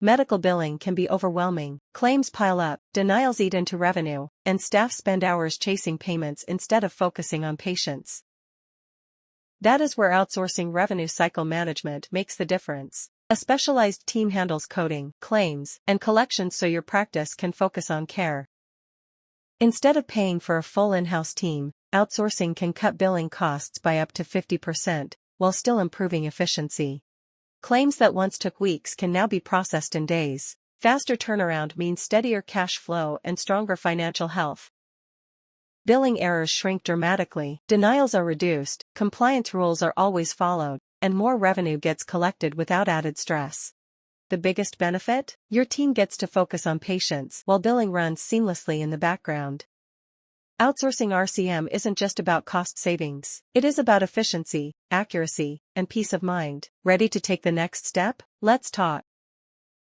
Medical billing can be overwhelming, claims pile up, denials eat into revenue, and staff spend hours chasing payments instead of focusing on patients. That is where outsourcing revenue cycle management makes the difference. A specialized team handles coding, claims, and collections so your practice can focus on care. Instead of paying for a full in-house team, outsourcing can cut billing costs by up to 50%, while still improving efficiency. Claims that once took weeks can now be processed in days. Faster turnaround means steadier cash flow and stronger financial health. Billing errors shrink dramatically, denials are reduced, compliance rules are always followed, and more revenue gets collected without added stress. The biggest benefit? Your team gets to focus on patients while billing runs seamlessly in the background. Outsourcing RCM isn't just about cost savings. It is about efficiency, accuracy, and peace of mind. Ready to take the next step? Let's talk.